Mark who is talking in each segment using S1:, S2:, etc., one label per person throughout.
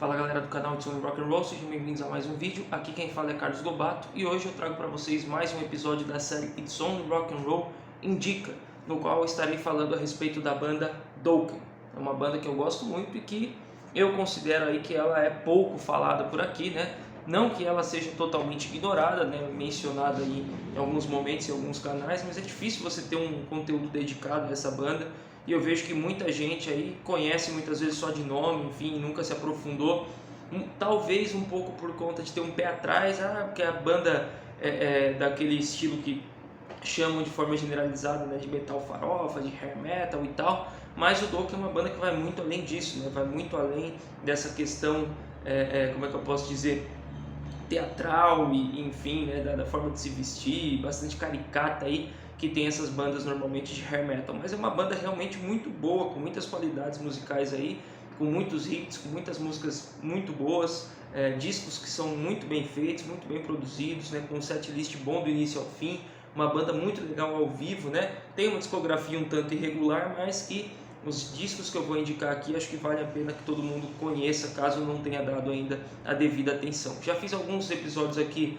S1: Fala galera do canal It's Only Rock and Roll, sejam bem-vindos a mais um vídeo. Aqui quem fala é Carlos Gobato e hoje eu trago para vocês mais um episódio da série It's Only Rock and Roll Indica, no qual eu estarei falando a respeito da banda Dokken. É uma banda que eu gosto muito e que eu considero aí que ela é pouco falada por aqui, né? Não que ela seja totalmente ignorada, né? Mencionada aí em alguns momentos em alguns canais, mas é difícil você ter um conteúdo dedicado a essa banda. E eu vejo que muita gente aí conhece muitas vezes só de nome, enfim, nunca se aprofundou. Talvez um pouco por conta de ter um pé atrás, porque a banda é daquele estilo que chamam de forma generalizada, né, de metal farofa, de hair metal e tal. Mas o Dokken é uma banda que vai muito além disso, né, vai muito além dessa questão, como é que eu posso dizer, teatral e enfim, né, da forma de se vestir, bastante caricata aí, que tem essas bandas normalmente de hair metal, mas é uma banda realmente muito boa, com muitas qualidades musicais aí, com muitos hits, com muitas músicas muito boas, discos que são muito bem feitos, muito bem produzidos, né, com um setlist bom do início ao fim, uma banda muito legal ao vivo, né, tem uma discografia um tanto irregular, mas que os discos que eu vou indicar aqui acho que vale a pena que todo mundo conheça, caso não tenha dado ainda a devida atenção. Já fiz alguns episódios aqui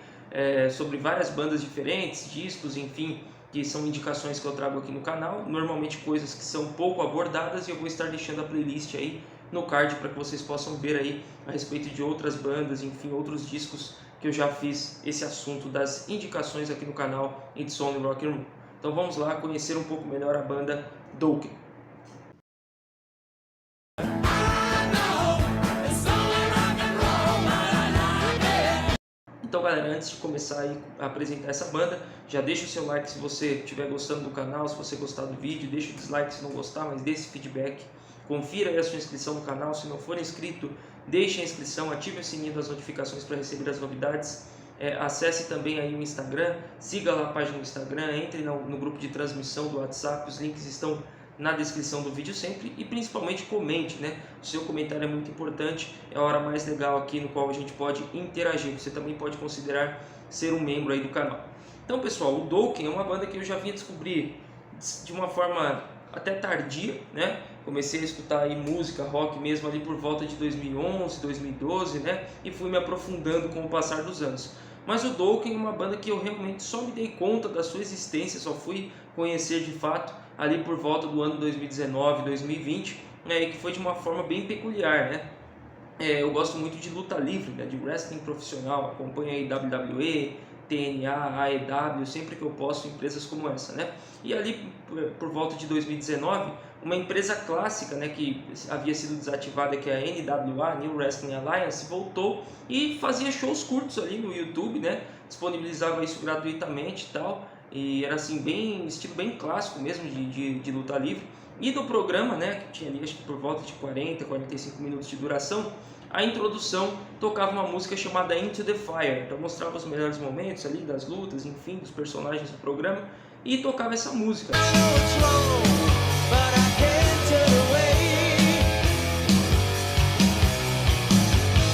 S1: sobre várias bandas diferentes, discos, enfim, que são indicações que eu trago aqui no canal, normalmente coisas que são pouco abordadas, e eu vou estar deixando a playlist aí no card para que vocês possam ver aí a respeito de outras bandas, enfim, outros discos que eu já fiz esse assunto das indicações aqui no canal It's Only Rock and Roll. Então vamos lá conhecer um pouco melhor a banda Dokken. Então galera, antes de começar aí a apresentar essa banda, já deixa o seu like se você estiver gostando do canal, se você gostar do vídeo, deixa o dislike se não gostar, mas dê esse feedback. Confira aí a sua inscrição no canal, se não for inscrito, deixe a inscrição, ative o sininho das notificações para receber as novidades. Acesse também aí o Instagram, siga lá a página do Instagram, entre no grupo de transmissão do WhatsApp, os links estão na descrição do vídeo sempre, e principalmente comente, né? O seu comentário é muito importante, é a hora mais legal aqui no qual a gente pode interagir. Você também pode considerar ser um membro aí do canal. Então pessoal, o Dokken é uma banda que eu já vinha descobrir de uma forma até tardia, né? Comecei a escutar aí música, rock mesmo ali por volta de 2011, 2012, né? E fui me aprofundando com o passar dos anos. Mas o Dokken é uma banda que eu realmente só me dei conta da sua existência, só fui conhecer de fato ali por volta do ano 2019, 2020, né, que foi de uma forma bem peculiar, né? Eu gosto muito de luta livre, né, de wrestling profissional, acompanho aí WWE, TNA, AEW, sempre que eu posso, empresas como essa, né? E ali por volta de 2019, uma empresa clássica, né, que havia sido desativada, que é a NWA, New Wrestling Alliance, voltou e fazia shows curtos ali no YouTube, né? Disponibilizava isso gratuitamente e tal, e era assim bem estilo bem clássico mesmo de luta livre. E do programa, né, que tinha ali acho que por volta de 40, 45 minutos de duração, a introdução tocava uma música chamada Into the Fire, então mostrava os melhores momentos ali das lutas, enfim, dos personagens do programa, e tocava essa música.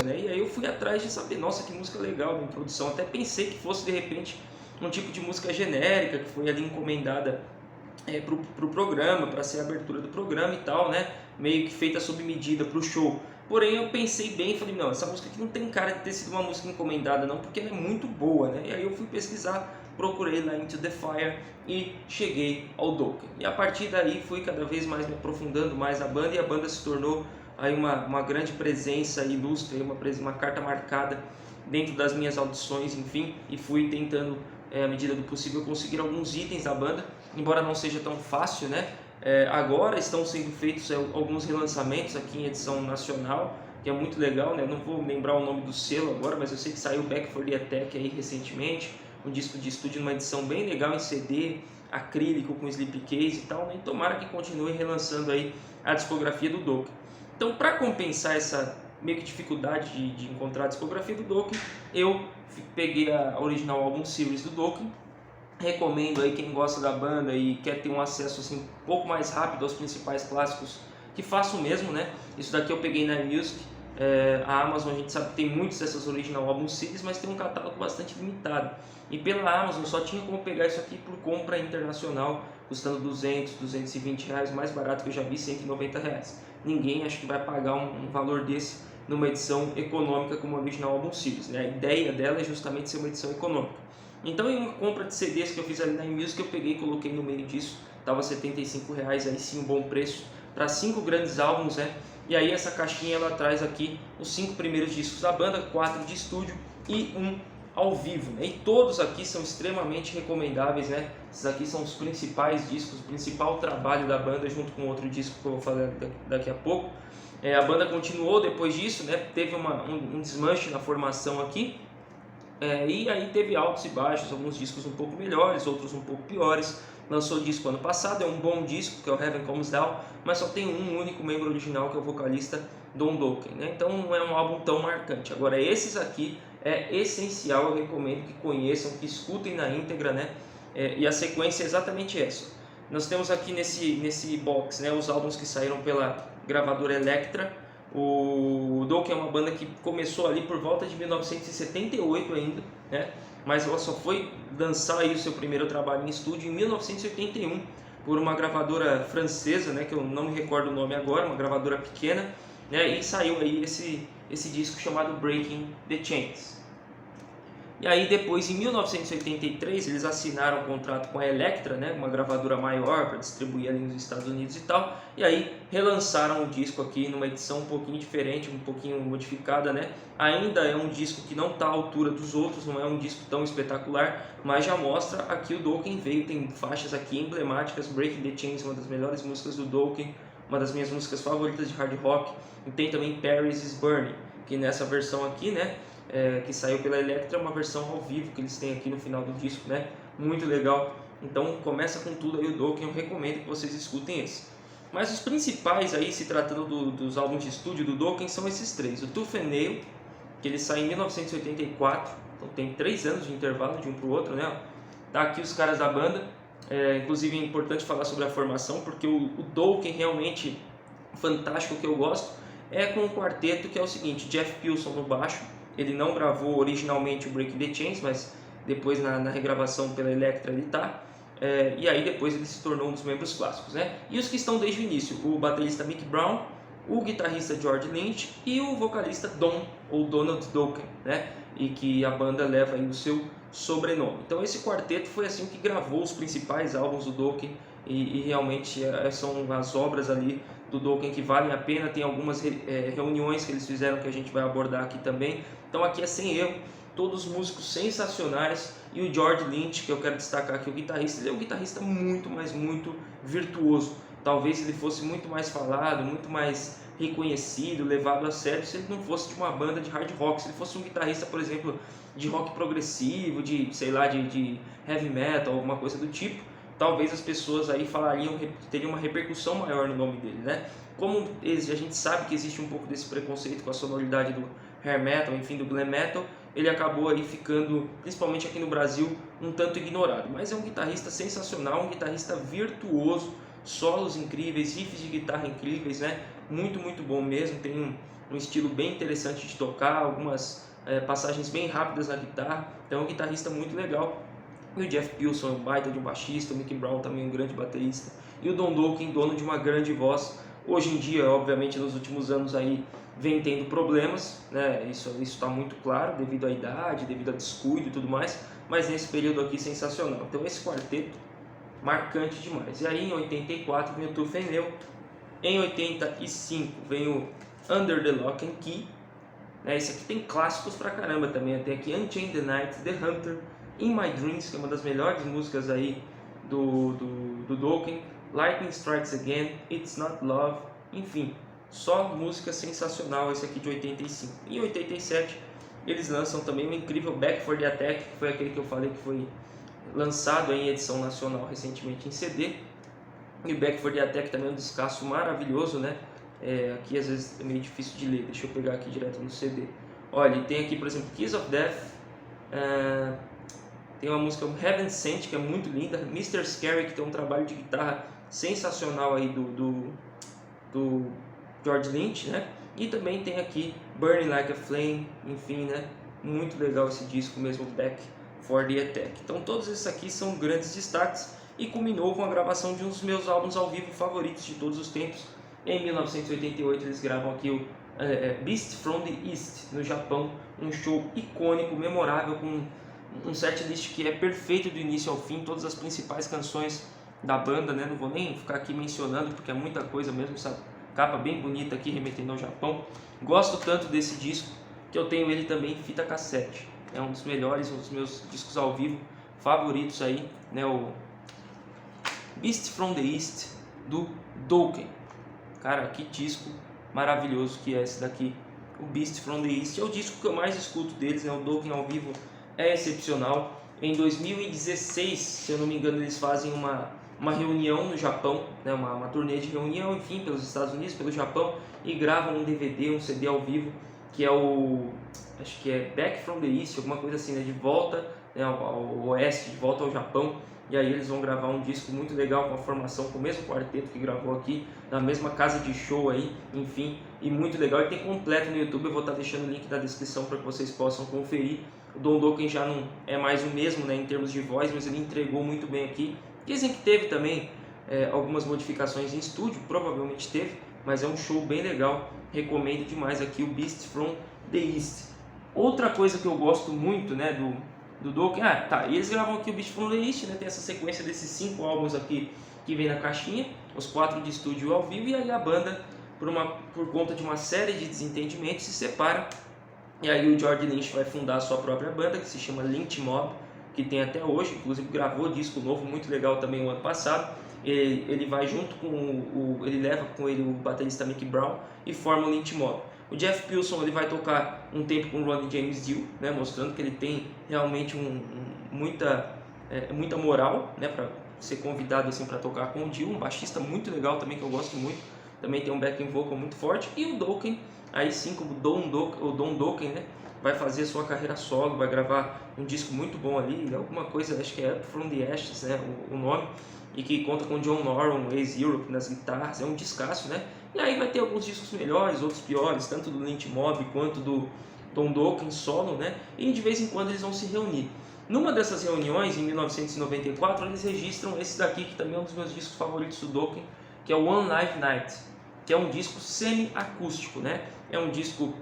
S1: E aí eu fui atrás de saber, nossa, que música legal da introdução, até pensei que fosse de repente um tipo de música genérica que foi ali encomendada para o programa, para ser a abertura do programa e tal, né? Meio que feita sob medida para o show. Porém eu pensei bem e falei, não, essa música aqui não tem cara de ter sido uma música encomendada não, porque ela é muito boa, né? E aí eu fui pesquisar, procurei lá Into the Fire e cheguei ao Dokken. E a partir daí fui cada vez mais me aprofundando mais na banda, e a banda se tornou aí uma grande presença ilustre, uma carta marcada dentro das minhas audições, enfim, e fui tentando, à medida do possível, conseguir alguns itens da banda, embora não seja tão fácil, né? Agora estão sendo feitos alguns relançamentos aqui em edição nacional, que é muito legal, né? Eu não vou lembrar o nome do selo agora, mas eu sei que saiu Back for the Attack aí recentemente, um disco de estúdio numa edição bem legal em CD, acrílico com slipcase e tal, né? E tomara que continue relançando aí a discografia do Dokken. Então, para compensar essa meio que dificuldade de encontrar a discografia do Dokken, eu peguei a original album series do Dokken. Recomendo aí quem gosta da banda e quer ter um acesso assim um pouco mais rápido aos principais clássicos, que faça o mesmo, né? Isso daqui eu peguei na Music. A Amazon, a gente sabe que tem muitos dessas original album series, mas tem um catálogo bastante limitado. E pela Amazon só tinha como pegar isso aqui por compra internacional, custando 200, 220 reais, mais barato que eu já vi, 190 reais. Ninguém acho que vai pagar um valor desse numa edição econômica como a Original Album Series, né? A ideia dela é justamente ser uma edição econômica. Então, em uma compra de CDs que eu fiz ali na Music, eu peguei e coloquei no meio disso, estava R$ 75, aí sim um bom preço para 5 grandes álbuns, né? E aí essa caixinha ela traz aqui os 5 primeiros discos da banda, 4 de estúdio e um ao vivo, né? E todos aqui são extremamente recomendáveis, né? Esses aqui são os principais discos, o principal trabalho da banda, junto com outro disco que eu vou falar daqui a pouco. A banda continuou depois disso, né? Teve um desmanche na formação aqui, e aí teve altos e baixos, alguns discos um pouco melhores, outros um pouco piores. Lançou disco ano passado, é um bom disco, que é o Heaven Comes Down, mas só tem um único membro original, que é o vocalista Don Dokken, né? Então não é um álbum tão marcante. Agora esses aqui é essencial, eu recomendo que conheçam, que escutem na íntegra, né? E a sequência é exatamente essa. Nós temos aqui nesse box, né, os álbuns que saíram pela gravadora Elektra. O Dokken é uma banda que começou ali por volta de 1978 ainda, né? Mas ela só foi lançar aí o seu primeiro trabalho em estúdio em 1981 por uma gravadora francesa, né, que eu não me recordo o nome agora, uma gravadora pequena, né? E saiu aí esse disco chamado Breaking the Chains. E aí depois, em 1983, eles assinaram um contrato com a Elektra, né, uma gravadora maior para distribuir ali nos Estados Unidos e tal. E aí relançaram o disco aqui numa edição um pouquinho diferente, um pouquinho modificada, né? Ainda é um disco que não está à altura dos outros, não é um disco tão espetacular, mas já mostra aqui o Dokken veio, tem faixas aqui emblemáticas, Breaking the Chains, uma das melhores músicas do Dokken, uma das minhas músicas favoritas de hard rock. E tem também Paris is Burning, que nessa versão aqui, né, que saiu pela Elektra, uma versão ao vivo que eles têm aqui no final do disco, né? Muito legal. Então começa com tudo aí o Dokken, eu recomendo que vocês escutem esse. Mas os principais aí, se tratando dos álbuns de estúdio do Dokken, são esses três. O Tooth and Nail, que ele sai em 1984, então tem 3 anos de intervalo de um para o outro, né? Tá aqui os caras da banda. Inclusive é importante falar sobre a formação, porque o Dokken realmente fantástico, que eu gosto, é com o quarteto, que é o seguinte: Jeff Pilson no baixo. Ele não gravou originalmente o Break the Chains, mas depois na regravação pela Elektra ele tá. E aí depois ele se tornou um dos membros clássicos, né? E os que estão desde o início: o baterista Mick Brown, o guitarrista George Lynch e o vocalista Don, ou Donald Dokken, né? E que a banda leva aí o seu sobrenome. Então esse quarteto foi assim que gravou os principais álbuns do Dokken, e realmente são as obras ali do Dokken que valem a pena. Tem algumas reuniões que eles fizeram que a gente vai abordar aqui também. Então aqui é sem erro, todos músicos sensacionais. E o George Lynch, que eu quero destacar aqui, o guitarrista, ele é um guitarrista muito, mas muito virtuoso. Talvez ele fosse muito mais falado, muito mais reconhecido, levado a sério, se ele não fosse de uma banda de hard rock. Se ele fosse um guitarrista, por exemplo, de rock progressivo, de, sei lá, de heavy metal, alguma coisa do tipo, talvez as pessoas aí teriam uma repercussão maior no nome dele, né? Como a gente sabe que existe um pouco desse preconceito com a sonoridade do hair metal, enfim, do glam metal, ele acabou aí ficando, principalmente aqui no Brasil, um tanto ignorado. Mas é um guitarrista sensacional, um guitarrista virtuoso, solos incríveis, riffs de guitarra incríveis, né? Muito, muito bom mesmo. Tem um estilo bem interessante de tocar, algumas passagens bem rápidas na guitarra. Então é um guitarrista muito legal. E o Jeff Pilson é um baita de um baixista, o Mick Brown também é um grande baterista. E o Don Dokken, dono de uma grande voz. Hoje em dia, obviamente, nos últimos anos aí, vem tendo problemas, né? Isso está muito claro, devido à idade, devido a descuido e tudo mais. Mas nesse período aqui, sensacional. Então esse quarteto, marcante demais. E aí em 84 vem o Tooth and Nail. Em 85 vem o Under the Lock and Key. Esse aqui tem clássicos pra caramba também. Tem aqui Unchained the Night, The Hunter, In My Dreams, que é uma das melhores músicas aí do Dokken, Lightning Strikes Again, It's Not Love, enfim, só música sensacional esse aqui de 85. Em 87 eles lançam também o incrível Back for the Attack, que foi aquele que eu falei que foi lançado em edição nacional recentemente em CD. E Back for the Attack também é um descasso maravilhoso, né? Aqui às vezes é meio difícil de ler, deixa eu pegar aqui direto no CD. Olha, tem aqui por exemplo Kiss of Death, tem uma música Heaven Sent, que é muito linda, Mr. Scary, que tem um trabalho de guitarra sensacional aí do George Lynch, né? E também tem aqui Burning Like a Flame, enfim, né? Muito legal esse disco mesmo, Back for the Attack. Então todos esses aqui são grandes destaques, e culminou com a gravação de um dos meus álbuns ao vivo favoritos de todos os tempos. Em 1988 eles gravam aqui o Beast from the East, no Japão, um show icônico, memorável, com um setlist que é perfeito do início ao fim, todas as principais canções da banda, né? Não vou nem ficar aqui mencionando porque é muita coisa mesmo, essa capa bem bonita aqui remetendo ao Japão. Gosto tanto desse disco que eu tenho ele também em fita cassete, é um dos melhores, um dos meus discos ao vivo favoritos aí, né? O Beast from the East do Dokken. Cara, que disco maravilhoso que é esse daqui, o Beast from the East. É o disco que eu mais escuto deles, né? O Dokken ao vivo é excepcional. Em 2016, se eu não me engano, eles fazem uma reunião no Japão, né? uma turnê de reunião, enfim, pelos Estados Unidos, pelo Japão, e gravam um DVD, um CD ao vivo, que é acho que é Back from the East, alguma coisa assim, né? De volta, né? ao oeste, de volta ao Japão. E aí eles vão gravar um disco muito legal com a formação, com o mesmo quarteto que gravou aqui, na mesma casa de show aí, enfim, e muito legal. Ele tem completo no YouTube, eu vou estar deixando o link na descrição para que vocês possam conferir. O Don Dokken já não é mais o mesmo, né, em termos de voz, mas ele entregou muito bem aqui. Dizem que teve também algumas modificações em estúdio, provavelmente teve, mas é um show bem legal, recomendo demais aqui o Beast from the East. Outra coisa que eu gosto muito, né, do Dokken, e eles gravam aqui o Beast from the East, né, tem essa sequência desses 5 álbuns aqui que vem na caixinha, os 4 de estúdio ao vivo, e aí a banda, por conta de uma série de desentendimentos, se separa, e aí o George Lynch vai fundar a sua própria banda, que se chama Lynch Mob, que tem até hoje, inclusive gravou disco novo, muito legal também o ano passado. Ele vai junto com ele leva com ele o baterista Mick Brown e forma o Lynch Mob. O Jeff Pilson ele vai tocar um tempo com o Ronnie James Dio, né, mostrando que ele tem realmente muita moral, né, para ser convidado assim para tocar com o Dio, um baixista muito legal também que eu gosto muito, também tem um backing vocal muito forte. E o Dokken, aí sim como o Don Dokken, né, vai fazer sua carreira solo, vai gravar um disco muito bom ali, alguma coisa, acho que é Up From The Ashes, né, o nome, e que conta com John Norum, ex-Europe nas guitarras, é um descasso, né? E aí vai ter alguns discos melhores, outros piores, tanto do Lynch Mob quanto do Don Dokken solo, né? E de vez em quando eles vão se reunir. Numa dessas reuniões, em 1994, eles registram esse daqui, que também é um dos meus discos favoritos do Dokken, que é o One Live Night, que é um disco semi-acústico, né? É um disco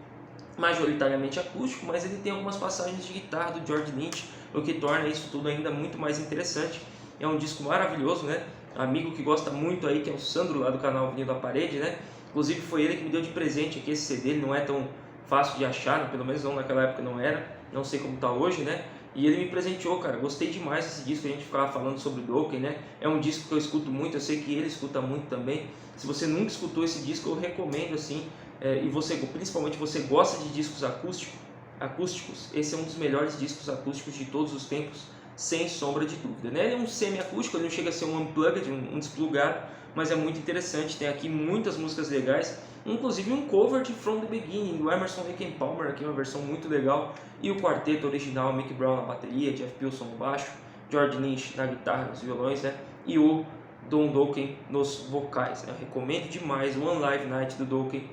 S1: majoritariamente acústico, mas ele tem algumas passagens de guitarra do George Lynch, o que torna isso tudo ainda muito mais interessante. É um disco maravilhoso, né? Amigo que gosta muito aí, que é o Sandro lá do canal Vinil da Parede, né? Inclusive foi ele que me deu de presente aqui esse CD, ele não é tão fácil de achar, né? Pelo menos não naquela época não era, não sei como tá hoje, né? E ele me presenteou, cara, gostei demais desse disco, a gente ficava falando sobre o Dokken, né? É um disco que eu escuto muito, eu sei que ele escuta muito também. Se você nunca escutou esse disco, eu recomendo assim, e principalmente você gosta de discos acústicos, esse é um dos melhores discos acústicos de todos os tempos, sem sombra de dúvida, né? Ele é um semi-acústico, ele não chega a ser um unplugged, um desplugado, mas é muito interessante, tem aqui muitas músicas legais, inclusive um cover de From The Beginning, do Emerson Lake and Palmer, aqui uma versão muito legal, e o quarteto original, Mick Brown na bateria, Jeff Pilson no baixo, George Lynch na guitarra, nos violões, né? E o Don Dokken nos vocais, né? Eu recomendo demais o One Live Night do Dokken,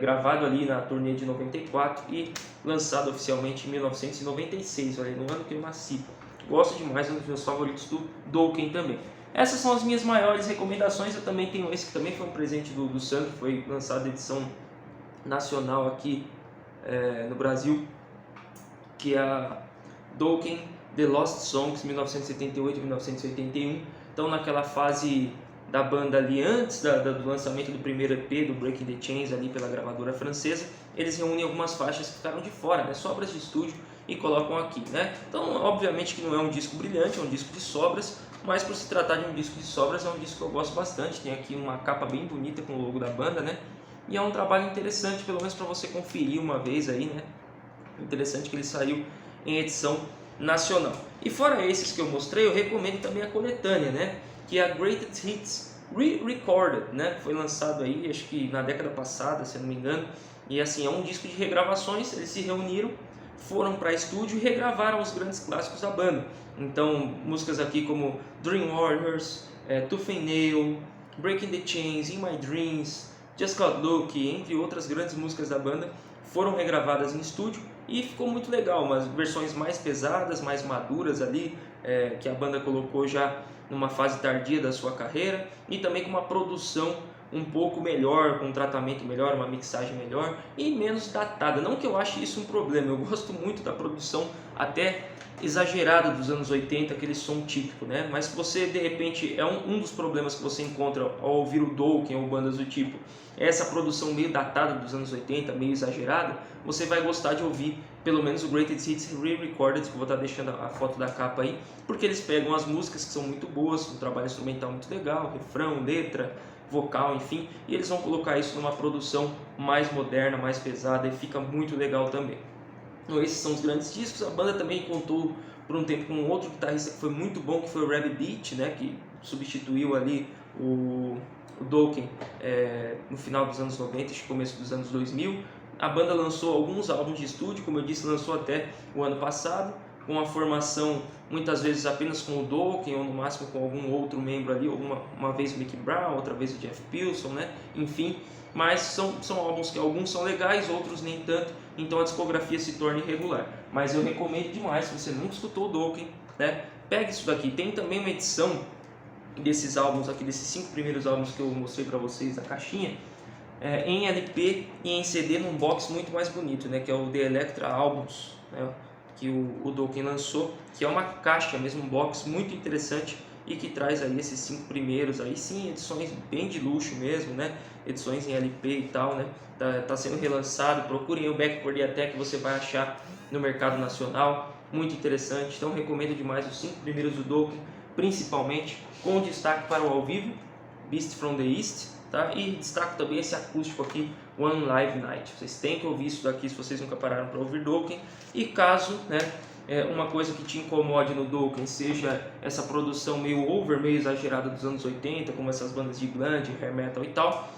S1: gravado ali na turnê de 94 e lançado oficialmente em 1996, olha, no ano que eu nasci. Gosto demais, é um dos meus favoritos do Dokken também. Essas são as minhas maiores recomendações. Eu também tenho esse que também foi um presente do Sandro, foi lançado a edição nacional aqui no Brasil, que é a Dokken The Lost Songs 1978 e 1981. Então naquela fase da banda ali antes do lançamento do primeiro EP, do Breaking the Chains ali pela gravadora francesa, eles reúnem algumas faixas que ficaram de fora, né, sobras de estúdio, e colocam aqui, né? Então, obviamente que não é um disco brilhante, é um disco de sobras, mas por se tratar de um disco de sobras, é um disco que eu gosto bastante. Tem aqui uma capa bem bonita com o logo da banda, né? E é um trabalho interessante, pelo menos para você conferir uma vez aí, né? Interessante que ele saiu em edição nacional. E fora esses que eu mostrei, eu recomendo também a coletânea, né? Que é a Greatest Hits Re-Recorded, né? Foi lançado aí, acho que na década passada, se eu não me engano. E assim, é um disco de regravações, eles se reuniram, foram para estúdio e regravaram os grandes clássicos da banda. Então, músicas aqui como Dream Warriors, Tooth and Nail, Breaking the Chains, In My Dreams, Just Got Lucky, entre outras grandes músicas da banda, foram regravadas em estúdio e ficou muito legal, umas versões mais pesadas, mais maduras ali, que a banda colocou já numa fase tardia da sua carreira, e também com uma produção um pouco melhor, com um tratamento melhor, uma mixagem melhor e menos datada. Não que eu ache isso um problema, eu gosto muito da produção até exagerada dos anos 80, aquele som típico, né? Mas se você de repente, um dos problemas que você encontra ao ouvir o Dokken ou bandas do tipo, é essa produção meio datada dos anos 80, meio exagerada, você vai gostar de ouvir pelo menos o Greatest Hits Re-Recorded, que eu vou estar deixando a foto da capa aí, porque eles pegam as músicas que são muito boas, um trabalho instrumental muito legal, refrão, letra, vocal, enfim, e eles vão colocar isso numa produção mais moderna, mais pesada e fica muito legal também. Então, esses são os grandes discos. A banda também contou por um tempo com um outro guitarrista que foi muito bom, que foi o Reb Beat, né, que substituiu ali o Dokken no final dos anos 90 e começo dos anos 2000. A banda lançou alguns álbuns de estúdio, como eu disse, lançou até o ano passado, com uma formação muitas vezes apenas com o Dokken ou no máximo com algum outro membro ali, uma vez o Mick Brown, outra vez o Jeff Pilson, né? Enfim, mas são álbuns que alguns são legais, outros nem tanto, então a discografia se torna irregular. Mas eu recomendo demais, se você nunca escutou o Dokken, né? Pegue isso daqui. Tem também uma edição desses álbuns aqui, desses 5 primeiros álbuns que eu mostrei para vocês na caixinha, em LP e em CD num box muito mais bonito, né? Que é o The Electra Albums, né? Que o Dokken lançou, que é uma caixa mesmo, um box muito interessante e que traz aí esses 5 primeiros, aí sim, edições bem de luxo mesmo, né? Edições em LP e tal, né? Tá sendo relançado, procurem o Back for the Attack, você vai achar no mercado nacional, muito interessante. Então recomendo demais os 5 primeiros do Dokken, principalmente com destaque para o ao vivo, Beast from the East, tá? E destaco também esse acústico aqui, One Live Night. Vocês têm que ouvir isso daqui se vocês nunca pararam para ouvir Dokken. E caso, né, uma coisa que te incomode no Dokken seja essa produção meio over, meio exagerada dos anos 80, como essas bandas de grunge, hair metal e tal,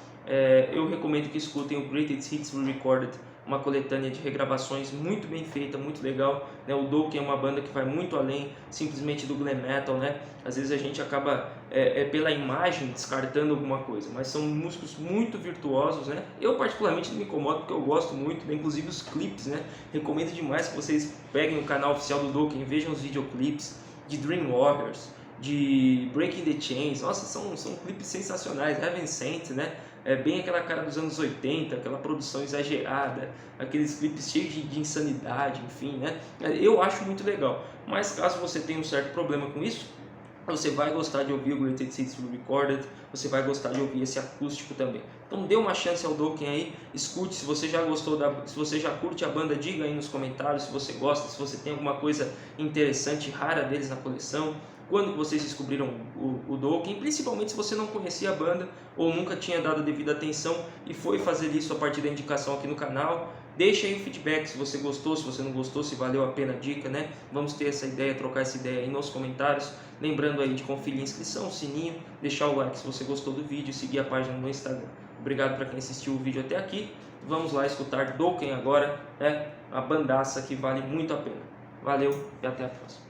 S1: eu recomendo que escutem o Greatest Hits Re-Recorded, uma coletânea de regravações muito bem feita, muito legal, né? O Dokken é uma banda que vai muito além simplesmente do glam metal, né? Às vezes a gente acaba pela imagem descartando alguma coisa, mas são músicos muito virtuosos, né? Eu particularmente não me incomodo porque eu gosto muito, né? Inclusive os clipes, né? Recomendo demais que vocês peguem o canal oficial do Dokken e vejam os videoclipes de Dream Warriors, de Breaking the Chains. Nossa, são clipes sensacionais. Heaven Sent, né? Bem aquela cara dos anos 80, aquela produção exagerada, aqueles clipes cheios de insanidade, enfim, né? Eu acho muito legal, mas caso você tenha um certo problema com isso, você vai gostar de ouvir o Greatest Hits Recorded, você vai gostar de ouvir esse acústico também. Então dê uma chance ao Dokken aí, escute. Se você já gostou, se você já curte a banda, diga aí nos comentários se você gosta, se você tem alguma coisa interessante, rara deles na coleção. Quando vocês descobriram o Dokken, principalmente se você não conhecia a banda ou nunca tinha dado devida atenção e foi fazer isso a partir da indicação aqui no canal. Deixa aí o feedback se você gostou, se você não gostou, se valeu a pena a dica, né? Vamos ter essa ideia, trocar essa ideia aí nos comentários. Lembrando aí de conferir a inscrição, o sininho, deixar o like se você gostou do vídeo e seguir a página no Instagram. Obrigado para quem assistiu o vídeo até aqui. Vamos lá escutar Dokken agora, né? A bandaça que vale muito a pena. Valeu e até a próxima.